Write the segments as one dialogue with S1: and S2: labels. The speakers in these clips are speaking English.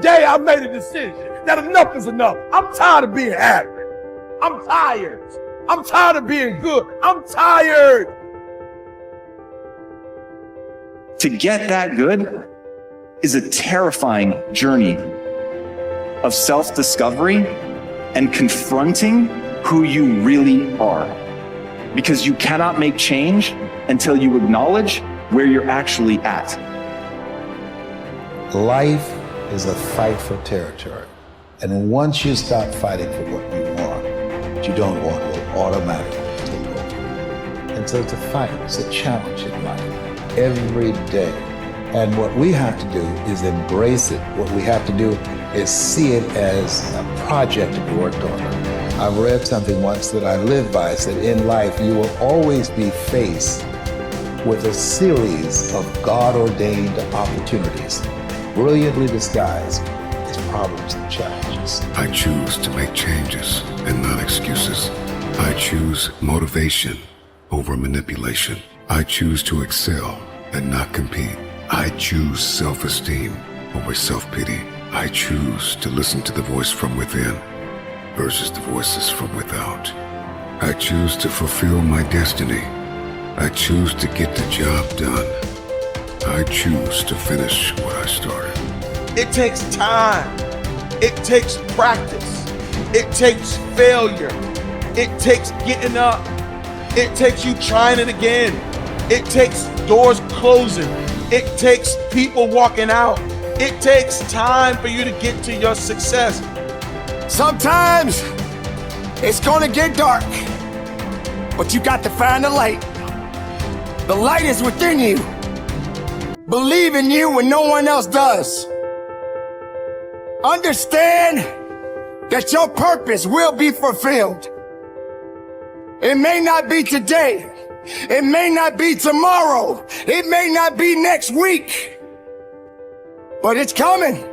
S1: day I made a decision that enough is enough. I'm tired of being average. I'm tired. I'm tired of being good. I'm tired.
S2: To get that good is a terrifying journey of self-discovery and confronting who you really are. Because you cannot make change until you acknowledge where you're actually at.
S3: Life is a fight for territory. And once you stop fighting for what you want, what you don't want will automatically take over. And so it's a fight, it's a challenge in life, every day. And what we have to do is embrace it. What we have to do is see it as a project to be worked on. I've read something once that I live by. It said, in life, you will always be faced with a series of God-ordained opportunities, brilliantly disguised as problems and challenges.
S4: I choose to make changes and not excuses. I choose motivation over manipulation. I choose to excel and not compete. I choose self-esteem over self-pity. I choose to listen to the voice from within versus the voices from without. I choose to fulfill my destiny. I choose to get the job done. I choose to finish what I started.
S1: It takes time. It takes practice. It takes failure. It takes getting up. It takes you trying it again. It takes doors closing. It takes people walking out. It takes time for you to get to your success.
S5: Sometimes it's gonna get dark, but you got to find the light. The light is within you. Believe in you when no one else does. Understand that your purpose will be fulfilled. It may not be today. It may not be tomorrow. It may not be next week. But it's coming.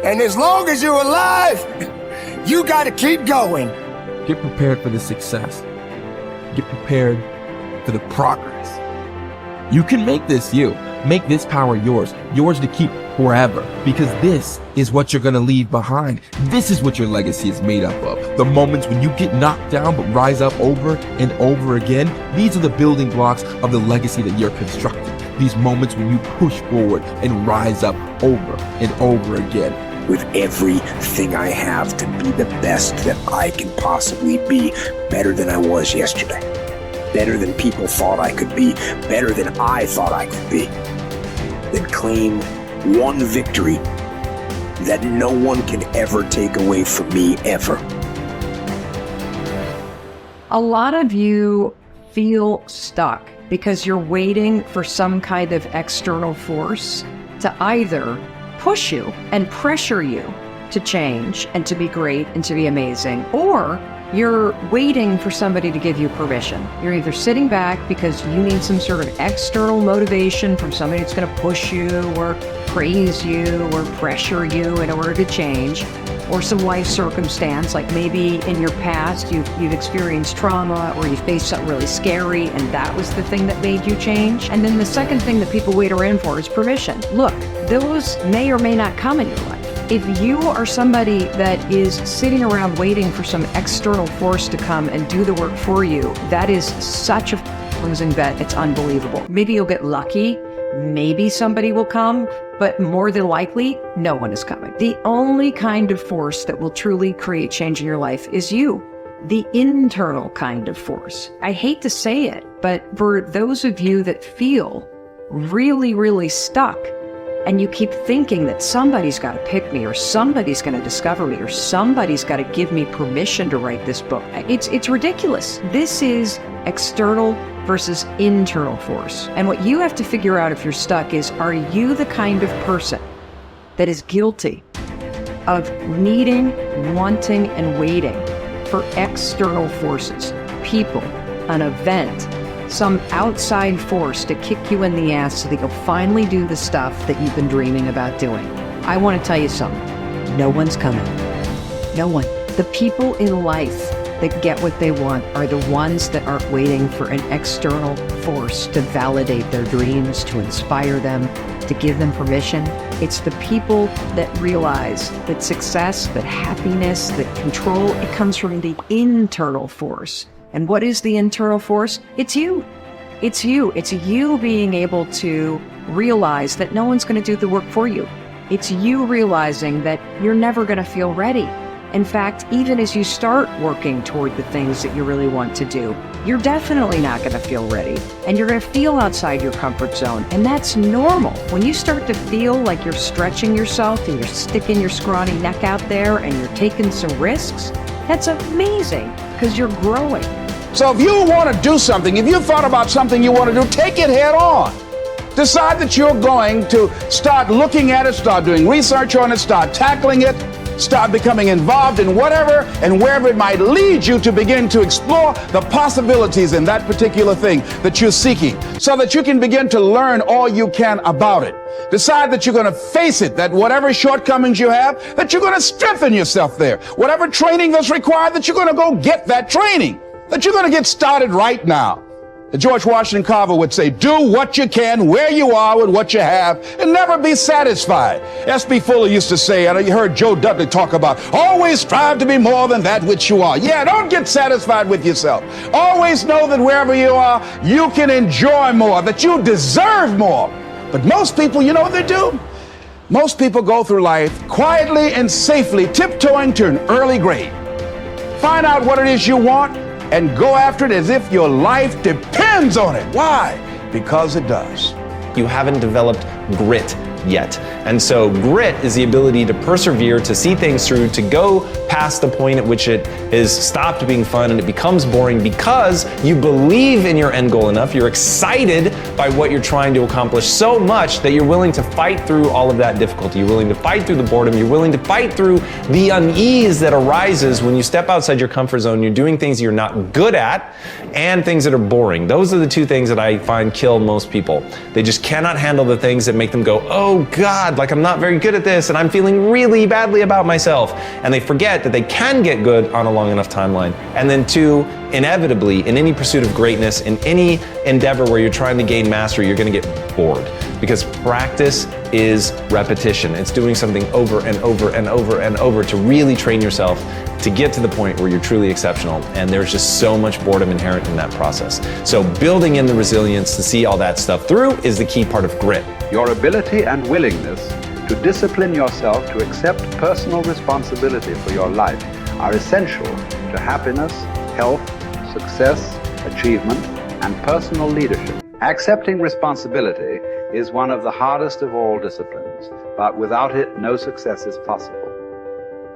S5: And as long as you're alive, you gotta keep going.
S6: Get prepared for the success. Get prepared for the progress. You can make this you. Make this power yours. Yours to keep forever. Because this is what you're gonna leave behind. This is what your legacy is made up of. The moments when you get knocked down but rise up over and over again. These are the building blocks of the legacy that you're constructing. These moments when you push forward and rise up over and over again.
S7: With everything I have to be the best that I can possibly be, better than I was yesterday, better than people thought I could be, better than I thought I could be, then claim one victory that no one can ever take away from me, ever.
S8: A lot of you feel stuck because you're waiting for some kind of external force to either push you and pressure you to change and to be great and to be amazing, or you're waiting for somebody to give you permission. You're either sitting back because you need some sort of external motivation from somebody that's going to push you or praise you or pressure you in order to change, or some life circumstance, like maybe in your past you've experienced trauma or you faced something really scary and that was the thing that made you change. And then the second thing that people wait around for is permission. Look, those may or may not come in your life. If you are somebody that is sitting around waiting for some external force to come and do the work for you, that is such a losing bet, it's unbelievable. Maybe you'll get lucky, maybe somebody will come, but more than likely, no one is coming. The only kind of force that will truly create change in your life is you, the internal kind of force. I hate to say it, but for those of you that feel really, really stuck, and you keep thinking that somebody's got to pick me, or somebody's going to discover me, or somebody's got to give me permission to write this book. It's ridiculous. This is external versus internal force. And what you have to figure out if you're stuck is, are you the kind of person that is guilty of needing, wanting, and waiting for external forces, people, an event, some outside force to kick you in the ass so that you'll finally do the stuff that you've been dreaming about doing? I want to tell you something. No one's coming. No one. The people in life that get what they want are the ones that aren't waiting for an external force to validate their dreams, to inspire them, to give them permission. It's the people that realize that success, that happiness, that control, it comes from the internal force. And what is the internal force? It's you. It's you. It's you being able to realize that no one's going to do the work for you. It's you realizing that you're never going to feel ready. In fact, even as you start working toward the things that you really want to do, you're definitely not going to feel ready. And you're going to feel outside your comfort zone. And that's normal. When you start to feel like you're stretching yourself and you're sticking your scrawny neck out there and you're taking some risks, that's amazing because you're growing.
S9: So if you want to do something, if you've thought about something you want to do, take it head on. Decide that you're going to start looking at it, start doing research on it, start tackling it, start becoming involved in whatever and wherever it might lead you to begin to explore the possibilities in that particular thing that you're seeking so that you can begin to learn all you can about it. Decide that you're going to face it, that whatever shortcomings you have, that you're going to strengthen yourself there. Whatever training that's required, that you're going to go get that training, that you're going to get started right now. George Washington Carver would say, do what you can, where you are with what you have, and never be satisfied. S.B. Fuller used to say, and you heard Joe Dudley talk about, always strive to be more than that which you are. Yeah, don't get satisfied with yourself. Always know that wherever you are, you can enjoy more, that you deserve more. But most people, you know what they do? Most people go through life quietly and safely, tiptoeing to an early grave. Find out what it is you want, and go after it as if your life depends on it. Why? Because it does.
S10: You haven't developed grit yet. And so grit is the ability to persevere, to see things through, to go past the point at which it is stopped being fun and it becomes boring because you believe in your end goal enough, you're excited by what you're trying to accomplish so much that you're willing to fight through all of that difficulty. You're willing to fight through the boredom. You're willing to fight through the unease that arises when you step outside your comfort zone. You're doing things you're not good at and things that are boring. Those are the two things that I find kill most people. They just cannot handle the things that make them go, oh God, like I'm not very good at this and I'm feeling really badly about myself. And they forget that they can get good on a long enough timeline. And then two, inevitably, in any pursuit of greatness, in any endeavor where you're trying to gain mastery, you're going to get bored because practice is repetition. It's doing something over and over and over and over to really train yourself to get to the point where you're truly exceptional. And there's just so much boredom inherent in that process. So building in the resilience to see all that stuff through is the key part of grit.
S11: Your ability and willingness to discipline yourself to accept personal responsibility for your life are essential to happiness, health, success, achievement, and personal leadership. Accepting responsibility is one of the hardest of all disciplines, but without it, no success is possible.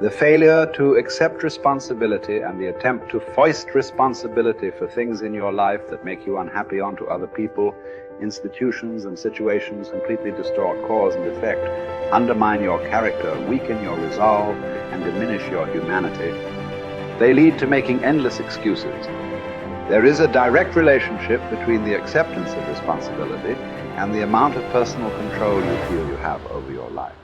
S11: The failure to accept responsibility and the attempt to foist responsibility for things in your life that make you unhappy onto other people, institutions, and situations completely distort cause and effect, undermine your character, weaken your resolve, and diminish your humanity. They lead to making endless excuses. There is a direct relationship between the acceptance of responsibility and the amount of personal control you feel you have over your life.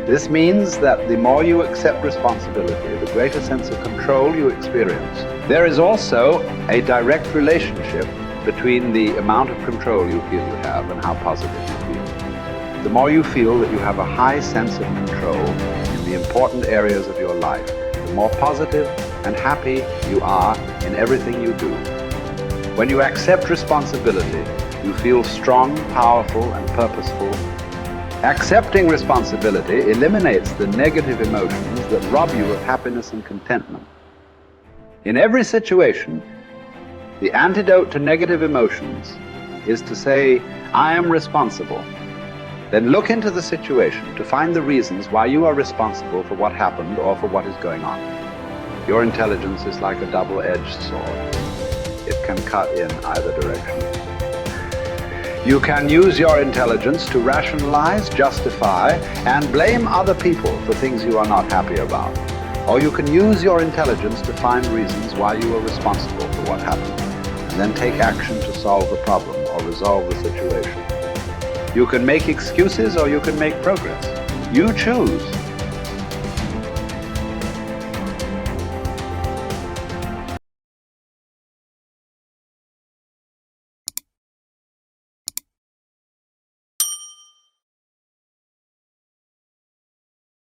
S11: This means that the more you accept responsibility, the greater sense of control you experience. There is also a direct relationship between the amount of control you feel you have and how positive you feel. The more you feel that you have a high sense of control in the important areas of your life, the more positive and happy you are in everything you do. When you accept responsibility, you feel strong, powerful, and purposeful. Accepting responsibility eliminates the negative emotions that rob you of happiness and contentment. In every situation, the antidote to negative emotions is to say, I am responsible. Then look into the situation to find the reasons why you are responsible for what happened or for what is going on. Your intelligence is like a double-edged sword. It can cut in either direction. You can use your intelligence to rationalize, justify, and blame other people for things you are not happy about. Or you can use your intelligence to find reasons why you are responsible for what happened, and then take action to solve the problem or resolve the situation. You can make excuses or you can make progress. You choose.